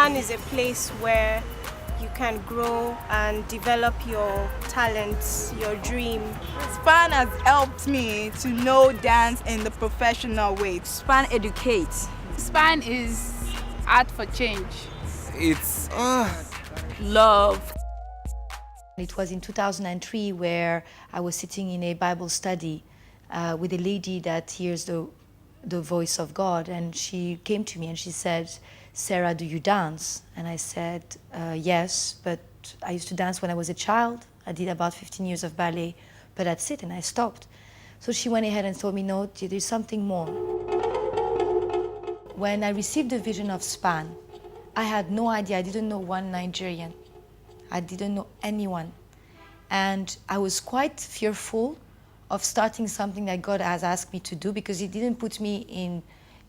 SPAN is a place where you can grow and develop your talents, your dream. SPAN has helped me to know dance in the professional way. SPAN educates. SPAN is art for change. It's Love. It was in 2003 where I was sitting in a Bible study with a lady that hears the voice of God, and she came to me and she said, "Sarah, do you dance?" And I said, yes, but I used to dance when I was a child. I did about 15 years of ballet, but that's it, and I stopped. So she went ahead and told me, no, there's something more. When I received the vision of SPAN, I had no idea. I didn't know one Nigerian. I didn't know anyone. And I was quite fearful of starting something that God has asked me to do, because He didn't put me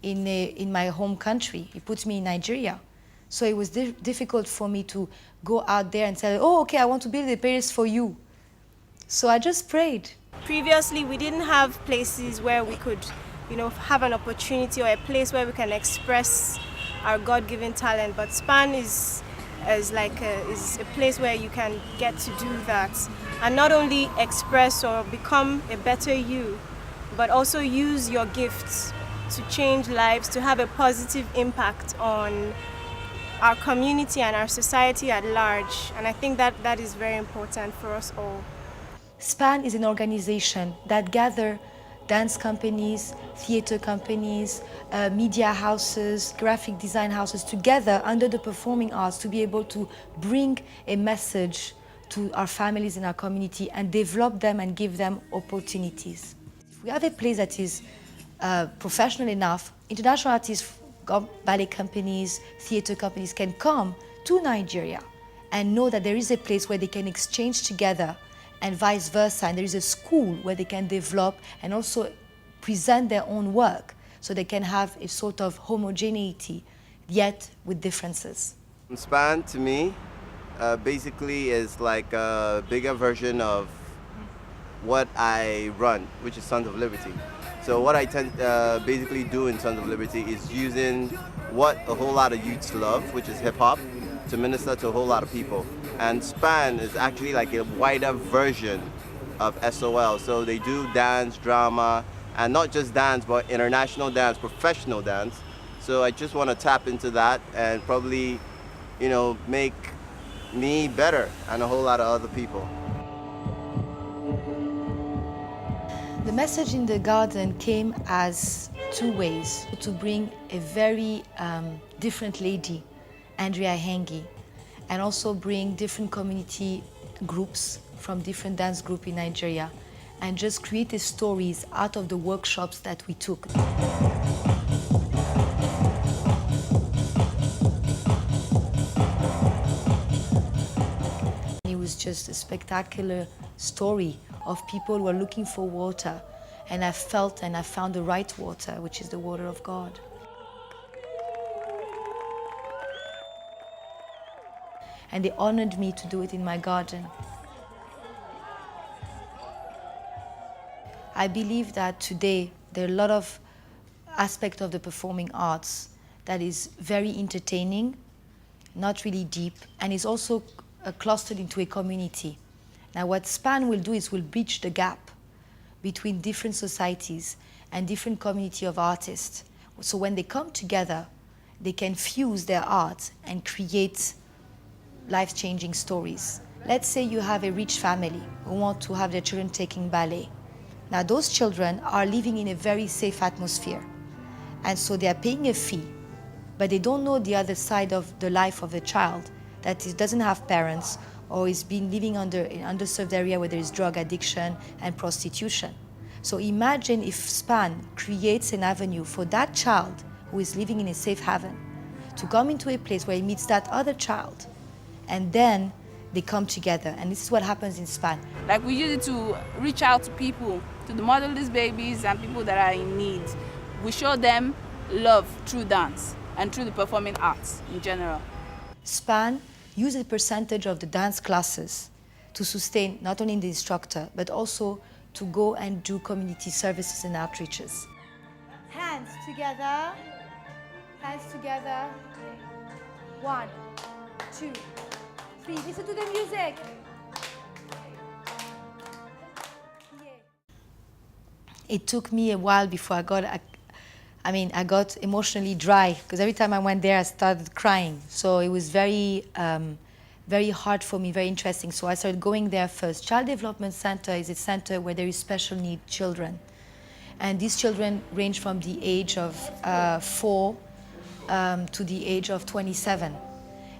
in my home country. He put me in Nigeria. So it was difficult for me to go out there and say, oh, okay, I want to build a place for you. So I just prayed. Previously, we didn't have places where we could, have an opportunity or a place where we can express our God-given talent. But SPAN is a place where you can get to do that and not only express or become a better you, but also use your gifts to change lives, to have a positive impact on our community and our society at large. And I think that is very important for us all. SPAN is an organization that gathers dance companies, theater companies, media houses, graphic design houses together under the performing arts to be able to bring a message to our families in our community and develop them and give them opportunities. If we have a place that is professional enough, international artists, ballet companies, theater companies can come to Nigeria and know that there is a place where they can exchange together, and vice versa, and there is a school where they can develop and also present their own work, so they can have a sort of homogeneity, yet with differences. SPAN to me basically is like a bigger version of what I run, which is Sons of Liberty. So what I tend basically do in Sons of Liberty is using what a whole lot of youths love, which is hip-hop, to minister to a whole lot of people. And SPAN is actually like a wider version of SOL. So they do dance, drama, and not just dance, but international dance, professional dance. So I just want to tap into that and probably, make me better and a whole lot of other people. The message in the garden came as two ways: to bring a very different lady, Andrea Hengi, and also bring different community groups from different dance groups in Nigeria, and just create the stories out of the workshops that we took. It was just a spectacular story of people who are looking for water, and I felt and I found the right water, which is the water of God. And they honored me to do it in my garden. I believe that today there are a lot of aspects of the performing arts that is very entertaining, not really deep, and is also clustered into a community. Now what SPAN will do is will bridge the gap between different societies and different community of artists. So when they come together, they can fuse their art and create life-changing stories. Let's say you have a rich family who want to have their children taking ballet. Now those children are living in a very safe atmosphere, and so they are paying a fee, but they don't know the other side of the life of a child that doesn't have parents or is been living in an underserved area where there is drug addiction and prostitution. So imagine if SPAN creates an avenue for that child who is living in a safe haven to come into a place where he meets that other child, and then they come together. And this is what happens in SPAN. Like, we use it to reach out to people, to the motherless babies and people that are in need. We show them love through dance and through the performing arts in general. SPAN uses a percentage of the dance classes to sustain not only the instructor, but also to go and do community services and outreaches. Hands together, 1, 2, 3. Listen to the music. It took me a while before I got emotionally dry because every time I went there, I started crying. So it was very hard for me, very interesting. So I started going there first. Child Development Center is a center where there is special need children. And these children range from the age of 4 to the age of 27.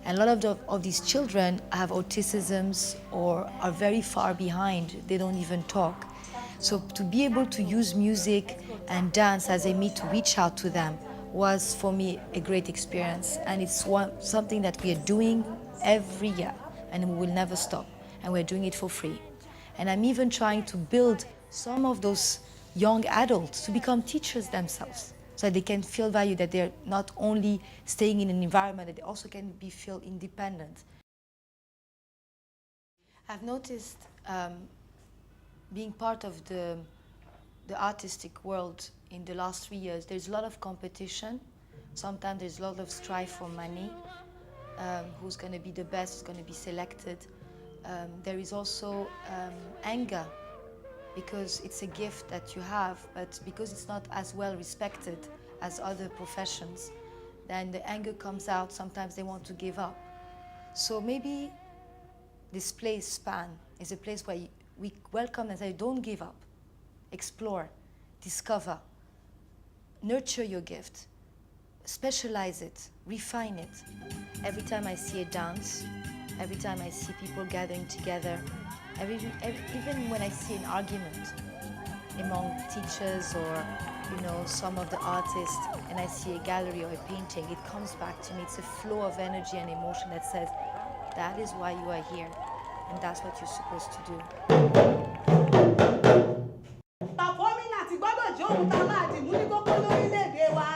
And a lot of these children have autisms or are very far behind. They don't even talk. So to be able to use music and dance as a means to reach out to them was for me a great experience. And it's something that we are doing every year and we will never stop. And we're doing it for free. And I'm even trying to build some of those young adults to become teachers themselves so that they can feel value, that they're not only staying in an environment, that they also can feel independent. I've noticed being part of the artistic world in the last 3 years, there's a lot of competition. Sometimes there's a lot of strife for money. Who's going to be the best, who's going to be selected. There is also anger, because it's a gift that you have, but because it's not as well respected as other professions, then the anger comes out. Sometimes they want to give up. So maybe this place, SPAN, is a place where we welcome and say, don't give up. Explore, discover, nurture your gift, specialize it, refine it. Every time I see a dance, every time I see people gathering together, even when I see an argument among teachers or some of the artists, and I see a gallery or a painting, it comes back to me. It's a flow of energy and emotion that says, that is why you are here, and that's what you're supposed to do. Performing àti gbọ́dọ̀ jẹ́ ohun tá a máa dì mú ní kókó lórílẹ̀‐èdè wa.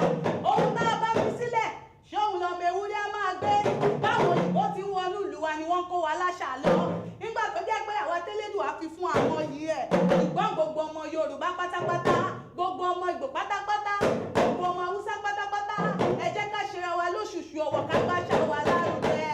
Ohun tá a bá fi sílẹ̀ ṣóun lọ́mọ ewúrẹ́ máa gbé. Báwo òyìnbó ti ń wọnú ìlú wa ni wọ́n kó wa láṣà lọ. Nígbà tó jẹ́ pé àwa tẹ́lẹ̀dùn á fi fún àwọn yìí ẹ̀. Ṣùgbọ́n gbogbo ọmọ Yorùbá pátápátá, gbogbo ọmọ Ìgbò pátápátá, gbogbo ọmọ Haúsá pátápátá, ẹ jẹ́ ká ṣera wa lóṣùṣù ọwọ̀ ká gbàṣà wa lárugẹ.